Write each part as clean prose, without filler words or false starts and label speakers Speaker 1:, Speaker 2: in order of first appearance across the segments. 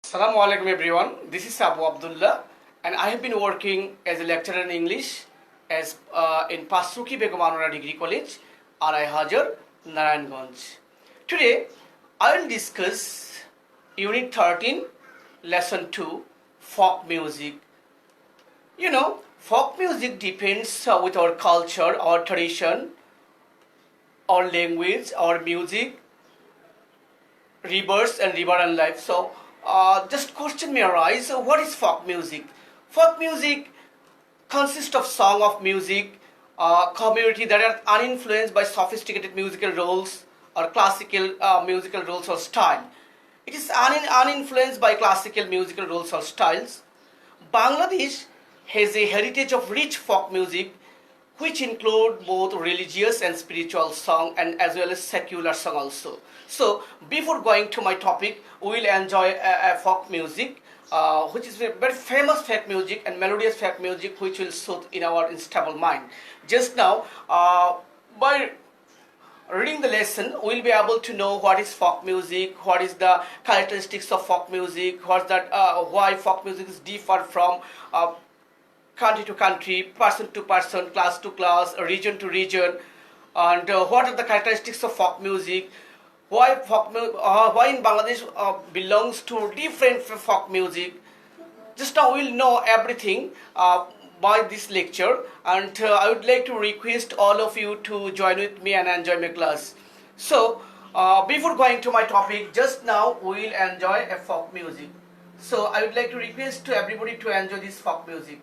Speaker 1: Assalamu alaikum everyone. This is Abu Abdullah and I have been working as a lecturer in English in Panchrukhi Begum Anowara Degree College, Arai Hajar, Narayanganj. Today I will discuss Unit 13, Lesson 2, Folk Music. Folk music depends with our culture, our tradition, our language, our music, rivers and river and life. So just question may arise, what is folk music? Folk music consists of song of music, community that are uninfluenced by sophisticated musical roles or classical musical roles or style. It is uninfluenced by classical musical roles or styles. Bangladesh has a heritage of rich folk music which include both religious and spiritual song and as well as secular song also. So before going to my topic, we will enjoy a folk music which is a very famous folk music and melodious folk music which will soothe in our unstable mind. Just now, by reading the lesson, we will be able to know what is folk music, what is the characteristics of folk music, what's that, why folk music is different from country to country, person to person, class to class, region to region, and what are the characteristics of folk music, why in Bangladesh belongs to different folk music. Just now we will know everything by this lecture, and I would like to request all of you to join with me and enjoy my class. So before going to my topic, just now we will enjoy a folk music. So I would like to request to everybody to enjoy this folk music.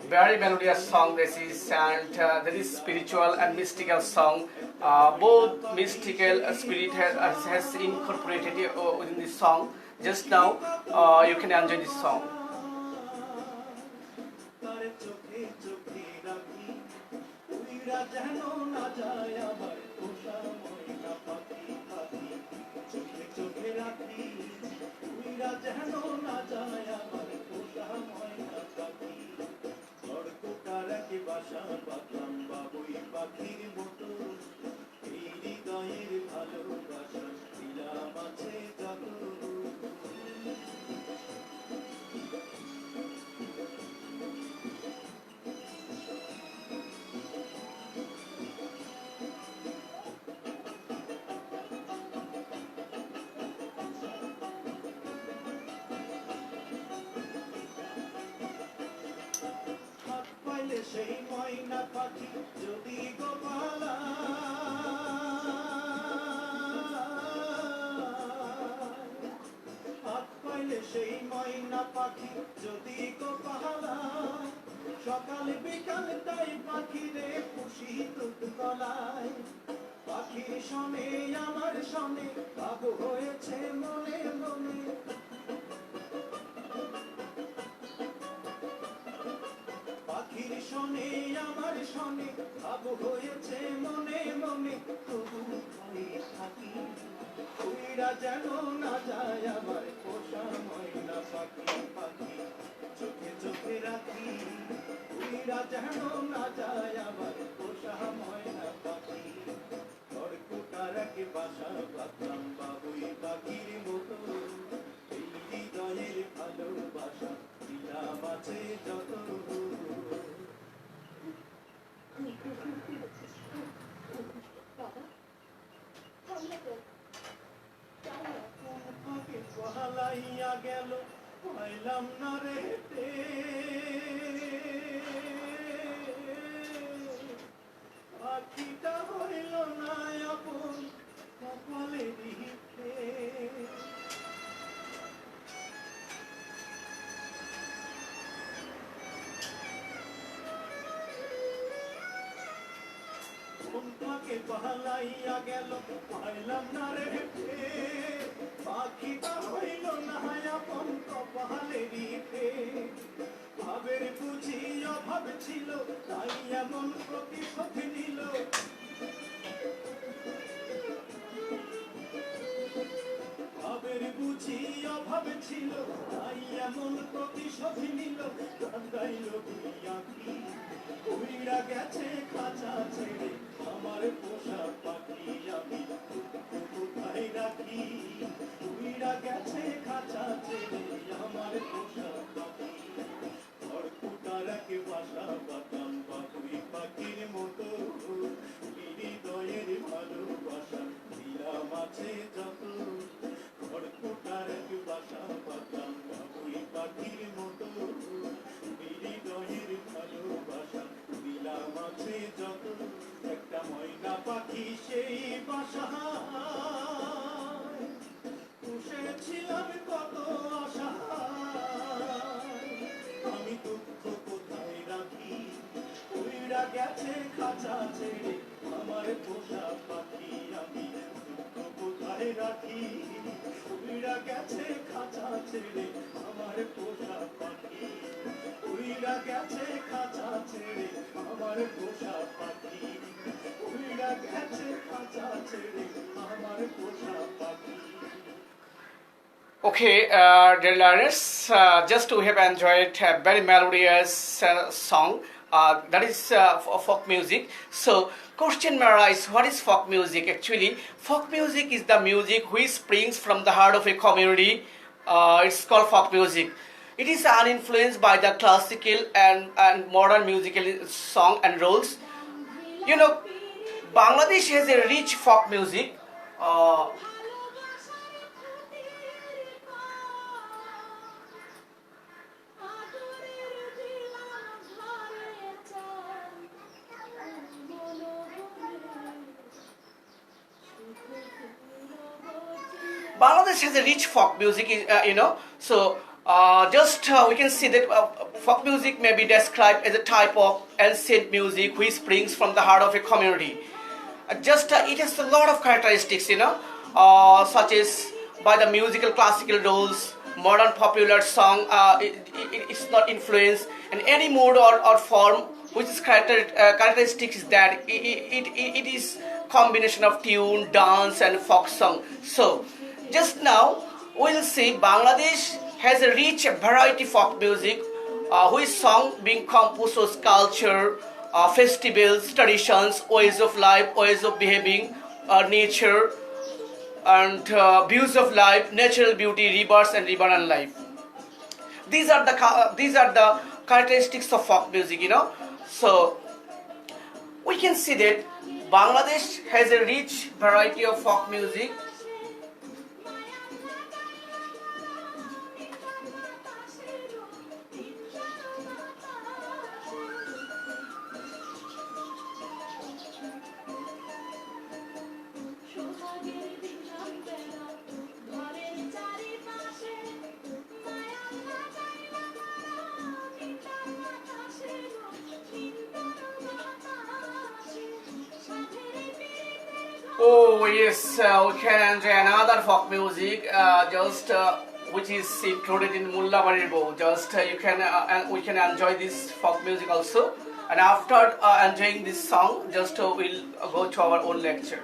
Speaker 1: Very melodious song this is, and there is spiritual and mystical song. Both mystical spirit has incorporated within this song. Just now you can enjoy this song.
Speaker 2: সেই ময়না পাখি যদি গোপালা হাত পাইলে সেই ময়না পাখি যদি গোপালা সকালে বিকালে তাই পাখিরে খুশি দুধ গলায় পাখির শোনে আমার শোনে বাবু হয়েছে মনে মনে শোনে আমার শোনে বাবু হয়েছে মনে মনে তবু ভয়ে থাকি উইরা যেন না যায় আমার পোষা ময়না পাখি পাখি চোখে চোখে রাখি উইরা যেন না যায় আমার পোষা ময়না পাখি খড়কুটার এক বাসা বাঁধলাম বাবুই পাখির মতো এই হৃদয়ের ভালোবাসা দিলাম আছে যত হালাইয়া গেল পাইলাম না রে পাখিটা হইল না আপন কপালে দিতে কোন পাকে পালাইয়া গেল পাইলাম না রে ফের পাখিটা হইল না আপন কপালেরই ফের ভাবের বুঝি অভাব ছিল তাই এমন প্রতিশোধ নিল ভাবের বুঝি অভাব ছিল তাই এমন প্রতিশোধ নিল কান্দাইল দুই আঁখি উইড়া গেছে খাঁচা ছেড়ে আমার পোষা পাখি আমি কোথায় রাখি উইড়া গেছে খাঁচা ছেড়ে আমার পোষা পাখি খড়কুটার এক বাসা বাতাম বাবুই পাখির মতো হৃদয়ের ভালোবাসা দিলাম আছে যত খড়কুটার এক বাসা বাতাম বাবুই পাখির মতো হৃদয়ের ভালোবাসা দিলাম আছে যত একটা ময়না পাখি সেই বাসা পুষেছিলাম কত আশা আমি দুঃখ কোথায় রাখি উইড়া গেছে খাঁচা ছেড়ে আমার পোষা পাখি আমি দুঃখ কোথায় রাখি উইড়া গেছে খাঁচা ছেড়ে আমার পোষা পাখি উইড়া গেছে খাঁচা ছেড়ে আমার পোষা পাখি উইড়া গেছে খাঁচা ছেড়ে আমার পোষা পাখি
Speaker 1: Okay, dear learners, just we have enjoyed a very melodious song. That is folk music. So, question may arise: what is folk music? Actually, folk music is the music which springs from the heart of a community. It's called folk music. It is uninfluenced by the classical and modern musical song and roles. You know, Bangladesh has a rich folk music. Bangladesh has a rich folk music, so we can see that folk music may be described as a type of ancient music which springs from the heart of a community. It has a lot of characteristics, such as by the musical classical roles, modern popular song, it's not influenced in any mood or form, which is characteristics is that it is combination of tune, dance and folk song. So, just now we'll see Bangladesh has a rich variety folk music, which song being composed of culture, festivals, traditions, ways of life, ways of behaving, nature, and views of life, natural beauty, rivers and riverine life. These are the characteristics of folk music, So we can see that Bangladesh has a rich variety of folk music. Oh yes, we can enjoy another folk music, which is included in Mulla Baribo. We can enjoy this folk music also. And after enjoying this song, we'll go to our own lecture.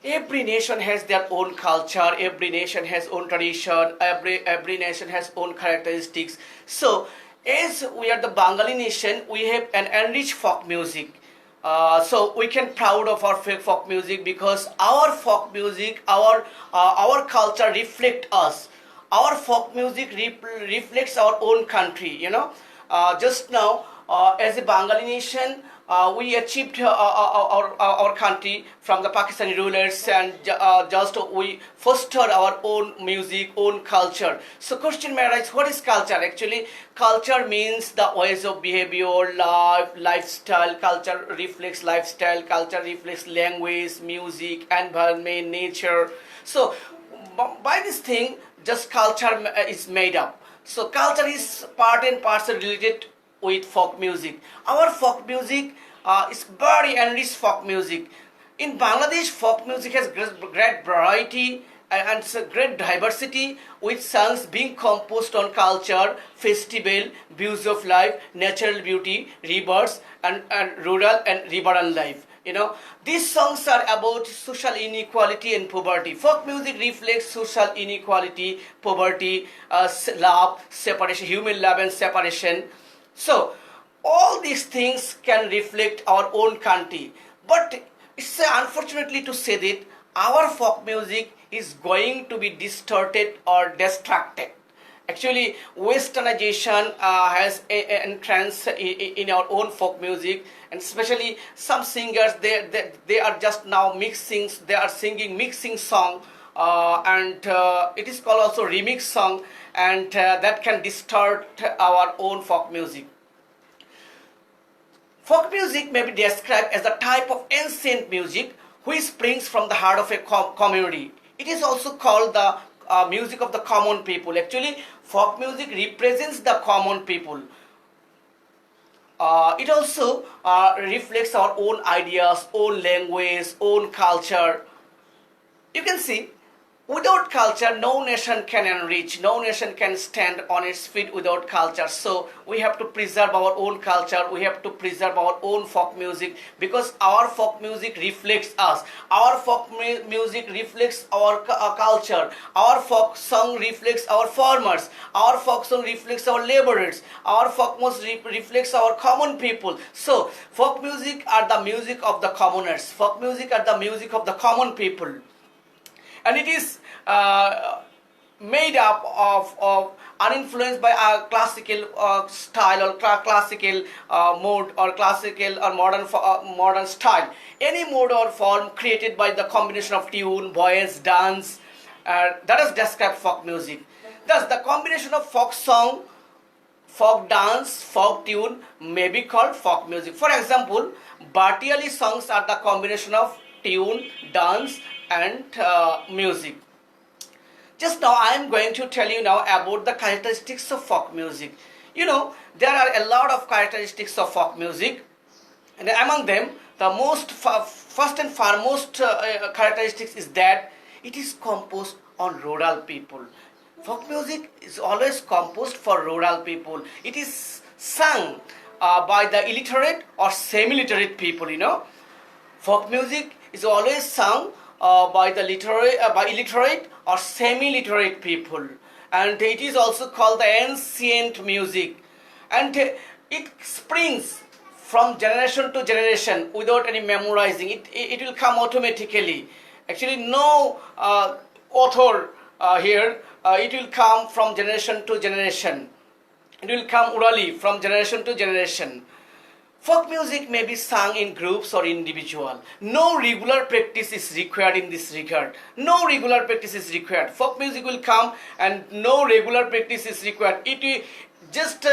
Speaker 1: Every nation has their own culture, every nation has own tradition, every nation has own characteristics. So, as we are the Bengali nation, we have an enriched folk music. So we can proud of our folk music because our folk music, our culture reflect us. Our folk music reflects our own country. Just now, as a Bengali nation, we achieved our country from the Pakistani rulers, and just we fostered our own music, own culture. So question may arise, what is culture? Actually, culture means the ways of behavior, life, lifestyle. Culture reflects lifestyle, culture reflects language, music, environment, nature. So by this thing, just culture is made up. So culture is part and parcel related with folk music. Our folk music is very enriched folk music. In Bangladesh, folk music has great variety and great diversity, with songs being composed on culture, festival, views of life, natural beauty, rivers, and rural and riverine life. These songs are about social inequality and poverty. Folk music reflects social inequality, poverty, love, separation, human love and separation. So all these things can reflect our own country. But it's unfortunately to say that our folk music is going to be distorted or distracted. Actually, westernization has entrance in our own folk music, and especially some singers, they are just now mixing, they are singing mixing song, and it is called also remix song, and that can distort our own folk music. Folk music may be described as a type of ancient music which springs from the heart of a community. It is also called the music of the common people. Actually, folk music represents the common people. It also reflects our own ideas, own language, own culture. You can see, without culture, no nation can enrich, no nation can stand on its feet without culture. So we have to preserve our own culture, we have to preserve our own folk music, because our folk music reflects us. Our folk music reflects our culture. Our folk song reflects our farmers. Our folk song reflects our laborers. Our folk music reflects our common people. So folk music are the music of the commoners. Folk music are the music of the common people. And it is made up of uninfluenced by a classical style or classical mode or classical or modern style. Any mode or form created by the combination of tune, voice, dance, that is described folk music. Thus, the combination of folk song, folk dance, folk tune may be called folk music. For example, Batiali songs are the combination of tune, dance, and music. Just now I am going to tell you now about the characteristics of folk music. There are a lot of characteristics of folk music, and among them the first and foremost characteristics is that it is composed on rural people. Folk music is always composed for rural people. It is sung by the illiterate or semi-literate people. Folk music is always sung by illiterate or semi-literate people, and it is also called the ancient music, and it springs from generation to generation without any memorizing. It will come automatically. Actually, no author here. It will come from generation to generation. It will come orally from generation to generation. Folk music may be sung in groups or individual. No regular practice is required in this regard. No regular practice is required. Folk music will come and no regular practice is required. It just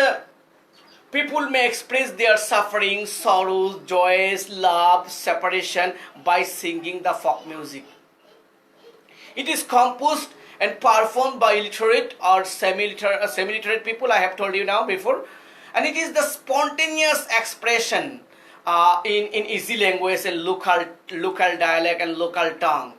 Speaker 1: people may express their suffering, sorrows, joys, love, separation by singing the folk music. It is composed and performed by illiterate or semi-literate people, I have told you now before. And it is the spontaneous expression in easy language and local dialect and local tongue.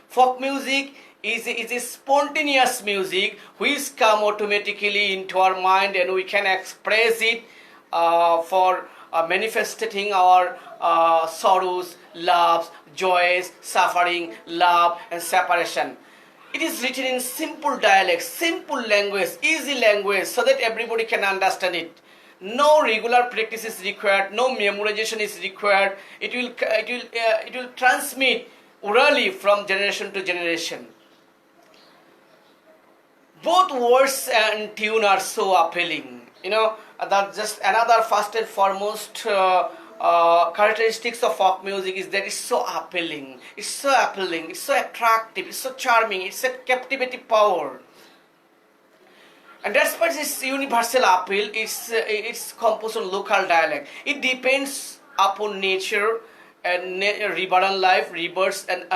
Speaker 1: Folk music is a spontaneous music which come automatically into our mind, and we can express it for manifesting our sorrows, loves, joys, suffering, love, and separation. It is written in simple dialect, simple language, easy language, so that everybody can understand it. No regular practice is required. No memorization is required. It will transmit orally from generation to generation. Both words and tune are so appealing. That's just another first and foremost characteristics of folk music is that it's so appealing, it's so attractive, it's so charming, it's a captivating power. And despite its universal appeal, it's composed on local dialect. It depends upon nature and rural life, rivers and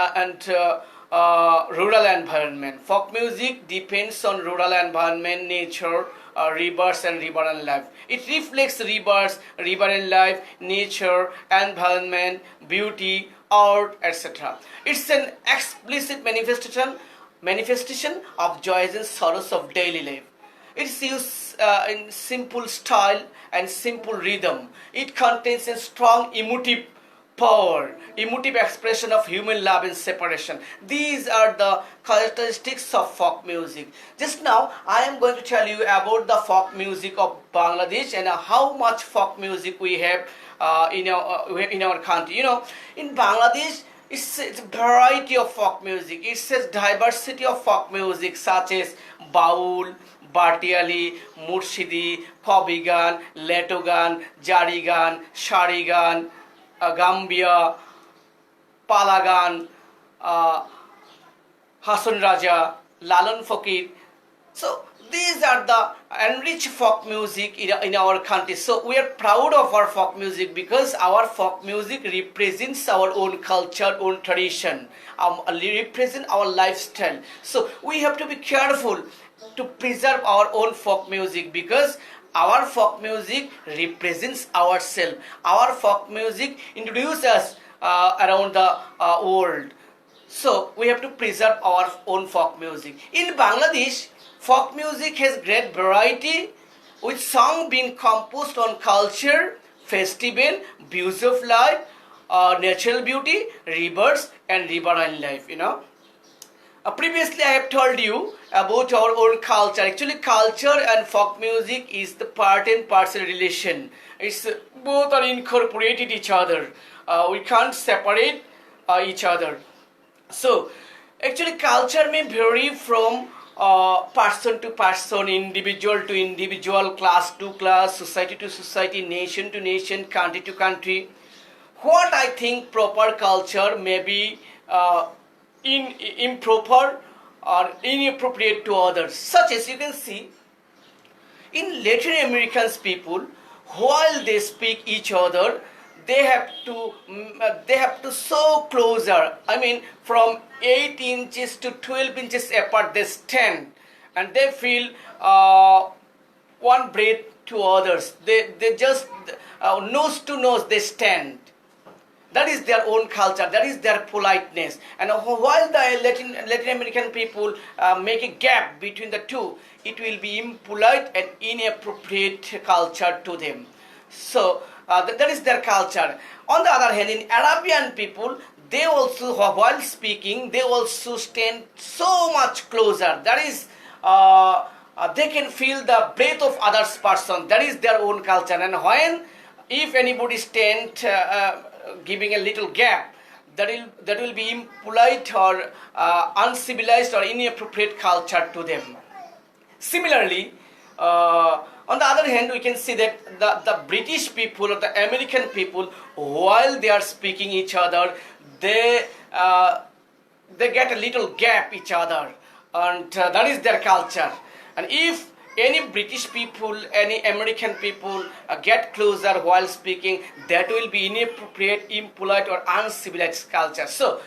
Speaker 1: rural environment. Folk music depends on rural environment, nature, rivers and riverine life. It reflects rivers, riverine life, nature, environment, beauty, art, etc. It's an explicit manifestation of joys and sorrows of daily life. It's used in simple style and simple rhythm. It contains a strong emotive power, emotive expression of human love and separation. These are the characteristics of folk music. Just now, I am going to tell you about the folk music of Bangladesh and how much folk music we have in our country. In Bangladesh, it's a variety of folk music. It's a diversity of folk music such as baul, Bhatiary, Murshidi, কবি গান, লেটো গান, জারি গান, শাড়ি গান, Gambia, পালা গান, Hason Raja, Lalon Fakir. So these are the enriched folk music in our country. So we are proud of our folk music because our folk music represents our own culture, own tradition, represent our lifestyle. So we have to be careful to preserve our own folk music because our folk music represents ourselves. Our folk music introduces us around the world. So we have to preserve our own folk music. In Bangladesh, folk music has great variety with song being composed on culture, festival, views of life, natural beauty, rivers and riverine life, Previously I have told you about our own culture. Actually culture and folk music is the part and parcel relation. It's both are incorporated each other. We can't separate each other. So actually culture may vary from person to person, individual to individual, class to class, society to society, nation to nation, country to country. What I think proper culture may be improper or inappropriate to others, such as you can see in Latin Americans people, while they speak each other, they have to so closer. I mean, from 8 inches to 12 inches apart they stand, and they feel one breath to others. They just nose to nose they stand. That is their own culture, that is their politeness. And while the Latin American people make a gap between the two, it will be impolite and inappropriate culture to them. So that is their culture. On the other hand, in Arabian people, they also, while speaking, they also stand so much closer. That is, they can feel the breath of other person. That is their own culture. And when, if anybody stand giving a little gap, that will be impolite or uncivilized or inappropriate culture to them. Similarly, on the other hand, we can see that the British people or the American people, while they are speaking each other, they get a little gap each other, and that is their culture. And if any British people, any American people get closer while speaking, that will be inappropriate, impolite or uncivilized culture. So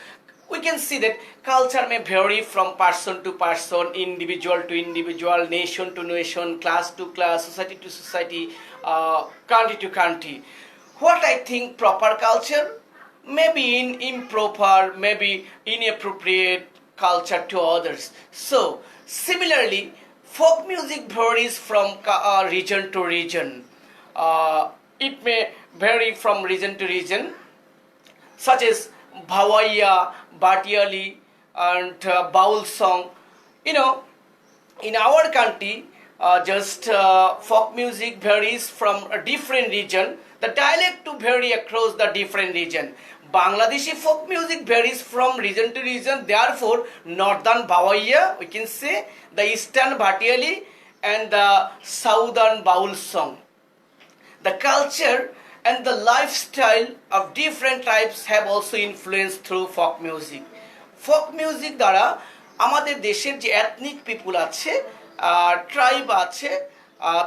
Speaker 1: we can see that culture may vary from person to person, individual to individual, nation to nation, class to class, society to society, country to country. What I think proper culture may be improper, maybe inappropriate culture to others. So similarly, folk music varies from region to region. It may vary from region to region, such as Bhawaiya, Batiali, and Baul song. In our country, folk music varies from a different region. The dialect to vary across the different region. Bangladeshi folk music varies from region to region. Therefore, northern Bhawaiya, we can say, the eastern Batiali, and the southern Baul song. The culture and the lifestyle of different tribes have also influenced through folk music. Folk music দ্বারা আমাদের দেশের যে ethnic পিপুল আছে, tribe আছে,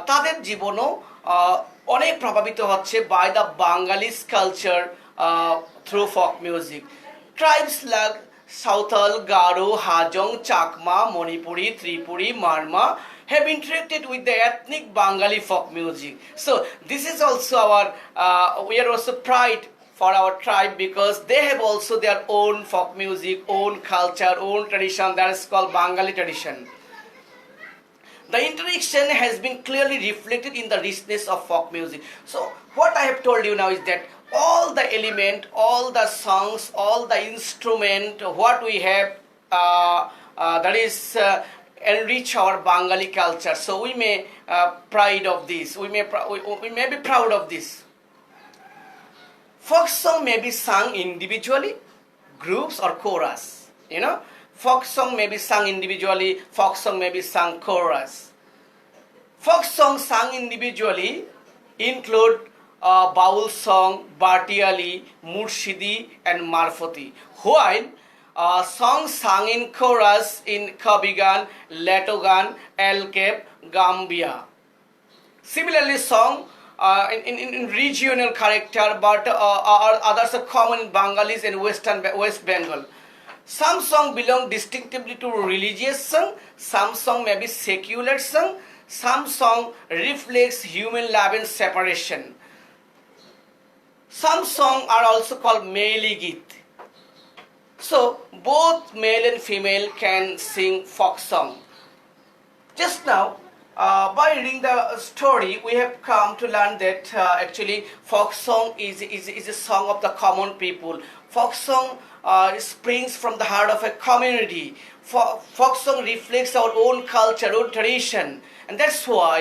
Speaker 1: তাদের জীবনও অনেক প্রভাবিত হচ্ছে by the Bangalis culture through folk music. Tribes like Santhal, Garo, Hajong, Chakma, Manipuri, Tripuri, Marma have interacted with the ethnic Bengali folk music. So this is also our, we are also pride for our tribe because they have also their own folk music, own culture, own tradition that is called Bengali tradition. The interaction has been clearly reflected in the richness of folk music. So what I have told you now is that all the element, all the songs, all the instrument, what we have, that is enrich our Bengali culture. So we may pride of this. We may be proud of this. Folk song may be sung individually, groups or chorus. You know, folk song may be sung individually. Folk song may be sung chorus. Folk song sung individually include baul song, batiali, murshidi, and marfoti. While songs sung in chorus in Kabigan, Letogan, Elkep, Gambia. Similarly, song in regional character, but others are common in Bengalis and West Bengal. Some song belong distinctively to religious song. Some song may be secular song. Some song reflects human love and separation. Some song are also called Meili Geet. So both male and female can sing folk song. Just now, by reading the story, we have come to learn that actually folk song is a song of the common people. Folk song springs from the heart of a community. Folk song reflects our own culture, own tradition, and that's why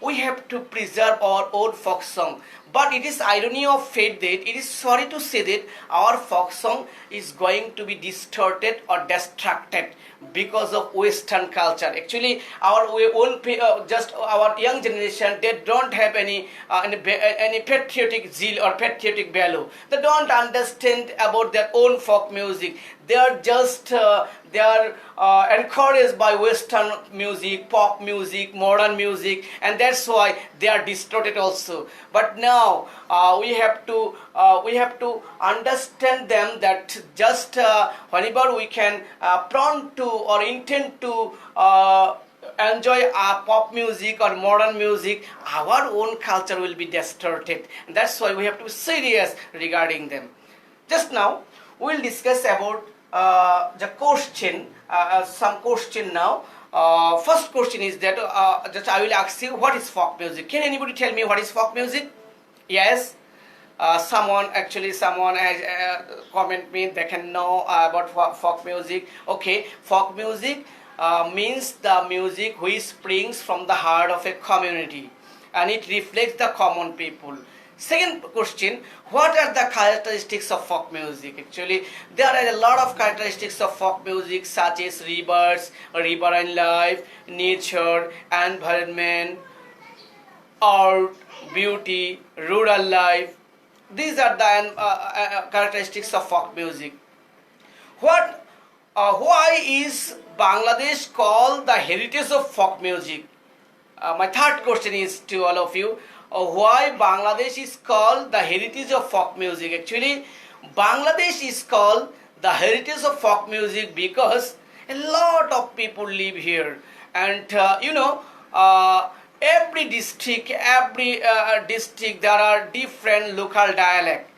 Speaker 1: we have to preserve our own folk song. But it is irony of fate that it is sorry to say that our folk song is going to be distorted or distracted because of Western culture. Actually, our own just our young generation, they don't have any patriotic zeal or patriotic value. They don't understand about their own folk music. They are just they are encouraged by Western music, pop music, modern music, and that's why they are distorted also. But now we have to understand them that just whenever we can prompt to or intend to enjoy pop music or modern music, our own culture will be distorted. And that's why we have to be serious regarding them. Just now, we'll discuss about the question, some question now. First question is that just I will ask you, what is folk music? Can anybody tell me what is folk music? Yes. Someone has comment me, they can know about folk music. Okay, folk music means the music which springs from the heart of a community and it reflects the common people. Second question, what are the characteristics of folk music? Actually, there are a lot of characteristics of folk music such as rivers, riverine life, nature, environment, art, beauty, rural life. These are the characteristics of folk music. Why is Bangladesh called the heritage of folk music? My third question is to all of you. Why Bangladesh is called the heritage of folk music? Actually, Bangladesh is called the heritage of folk music because a lot of people live here, and every district there are different local dialect,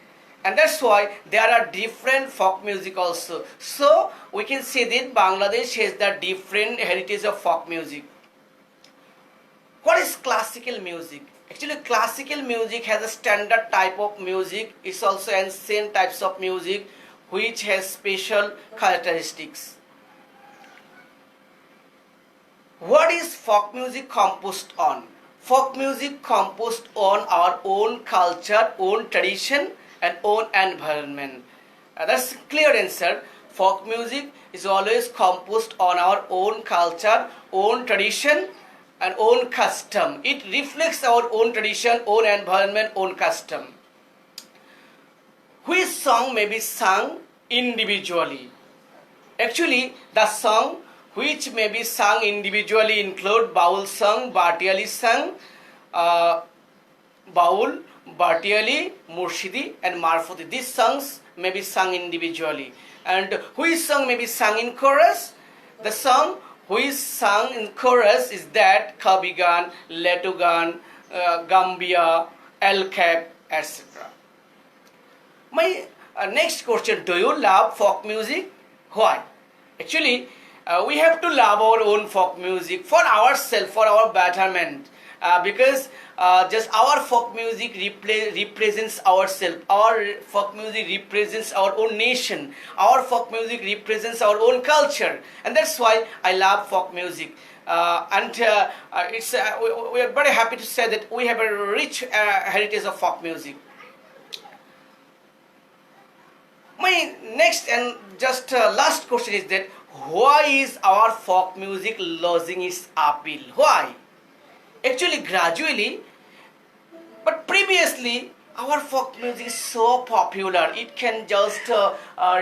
Speaker 1: and that's why there are different folk music also. So we can say that Bangladesh has the different heritage of folk music. What is classical music? Actually, classical music has a standard type of music. It's also ancient types of music which has special characteristics. What is folk music composed on? Folk music composed on our own culture, own tradition, and own environment. That's a clear answer. Folk music is always composed on our own culture, own tradition, and own custom. It reflects our own tradition, own environment, own custom. Which song may be sung individually? Actually, the song which may be sung individually include Baul song, Batiali song, Baul, Batiali, Murshidi and Marfuti. These songs may be sung individually. And which song may be sung in chorus? The song which is sung in chorus is that Kabigan, Letugan, Gambia, El Cap, etc. My next question, do you love folk music? Why? Actually, we have to love our own folk music for ourselves, for our betterment. Because just our folk music represents ourselves. Our folk music represents our own nation. Our folk music represents our own culture. And that's why I love folk music. We are very happy to say that we have a rich heritage of folk music. My next and just last question is that why is our folk music losing its appeal? Why? Actually, gradually, but previously, our folk music is so popular. It can just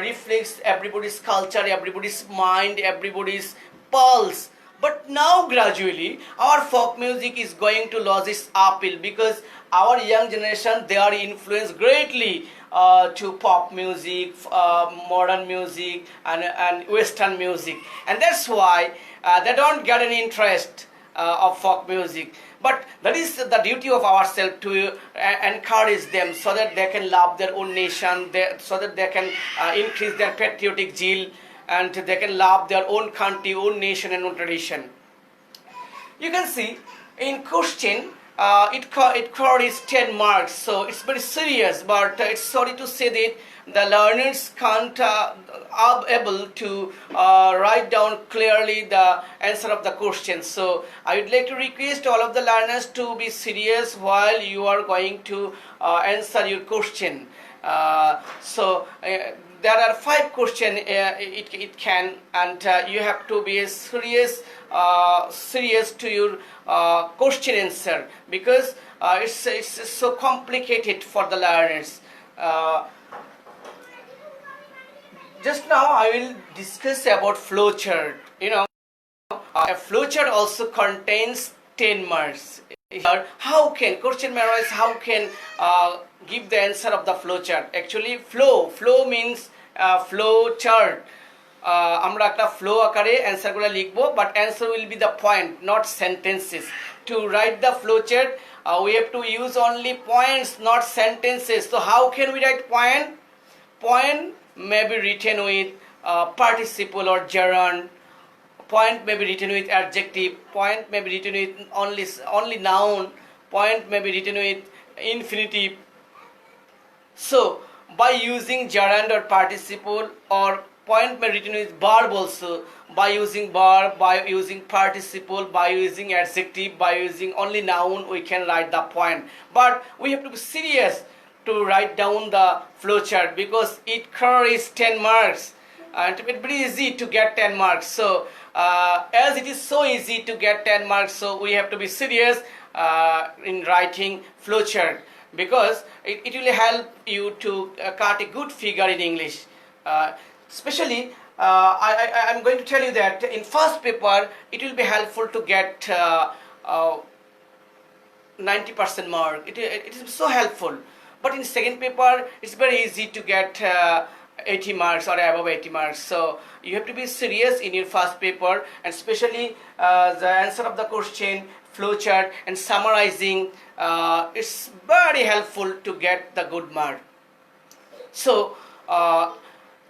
Speaker 1: reflect everybody's culture, everybody's mind, everybody's pulse. But now, gradually, our folk music is going to lose its appeal because our young generation, they are influenced greatly to pop music, modern music, and Western music. And that's why they don't get any interest of folk music. But that is the duty of ourselves to encourage them so that they can love their own nation, so that they can increase their patriotic zeal and they can love their own country, own nation and own tradition. You can see in question it carries 10 marks, so it's very serious, but it's sorry to say that the learners can't are able to write down clearly the answer of the question. So I would like to request all of the learners to be serious while you are going to answer your question. There are 5 questions it can, and you have to be serious to your question answer because it's so complicated for the learners. Just now I will discuss about flowchart. A flowchart also contains 10 marks. How can question memorize? How can give the answer of the flowchart? Actually, flow means flow chart. আমরা একটা flow আকারে answer গুলো লিখবো, but answer will be the point, not sentences. To write the flowchart, we have to use only points, not sentences. So how can we write point? Point may be written with participle or gerund. Point may be written with adjective. Point may be written with only noun. Point may be written with infinitive. So by using gerund or participle, or point may be written with verb also. By using verb, by using participle, by using adjective, by using only noun, we can write the point. But we have to be serious to write down the flowchart because it carries 10 marks. And it's very easy to get 10 marks. So as it is so easy to get 10 marks, so we have to be serious in writing flowchart because it will help you to cut a good figure in English. Especially, I'm going to tell you that in first paper, it will be helpful to get 90% mark. It is so helpful. But in second paper, it's very easy to get 80 marks or above 80 marks. So you have to be serious in your first paper, and especially the answer of the question, flowchart, and summarizing. It's very helpful to get the good mark. So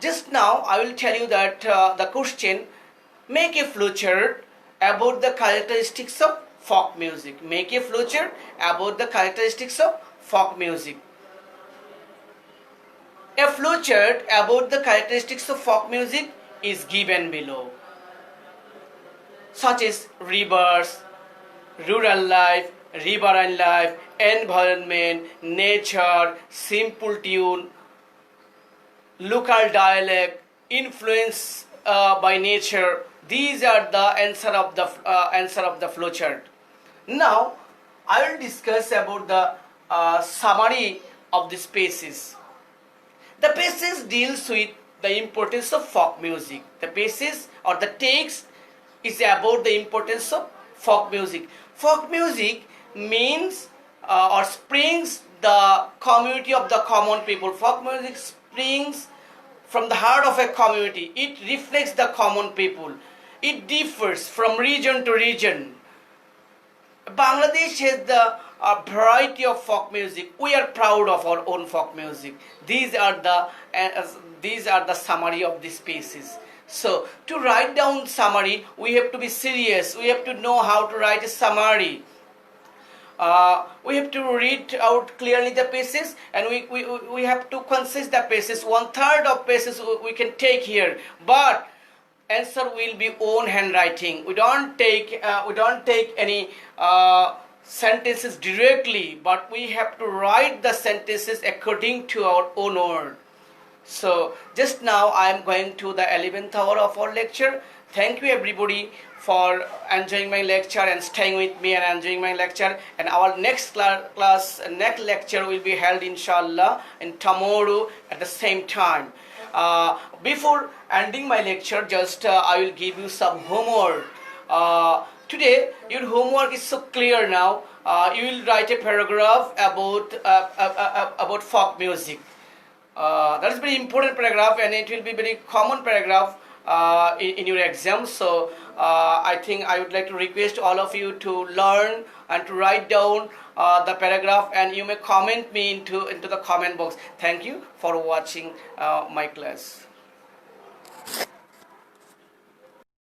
Speaker 1: just now I will tell you that the question, make a flowchart about the characteristics of folk music. Make a flowchart about the characteristics of folk music. A flowchart about the characteristics of folk music is given below, such as rivers, rural life, riverine life, environment, nature, simple tune, local dialect, influence by nature. These are the answer of the flowchart. Now I will discuss about the summary of the spaces. The passage deals with the importance of folk music. The passage or the text is about the importance of folk music. Folk music means or springs the community of the common people. Folk music springs from the heart of a community. It reflects the common people. It differs from region to region. Bangladesh has the variety of folk music. We are proud of our own folk music. These are the summary of these pieces. So to write down summary, we have to be serious. We have to know how to write a summary. We have to read out clearly the pieces, and we have to concise the pieces. 1/3 of pieces we can take here, but answer will be own handwriting. We don't take any sentences directly, but we have to write the sentences according to our own word. So just now I am going to the 11th hour of our lecture. Thank you everybody for enjoying my lecture and staying with me and enjoying my lecture. And our next next lecture will be held inshallah in tomorrow at the same time. Before ending my lecture, just I will give you some homework. Today your homework is so clear now. You will write a paragraph about folk music. That is very important paragraph, and it will be very common paragraph in your exam. So I think I would like to request all of you to learn and to write down the paragraph, and you may comment me into the comment box. Thank you for watching my class.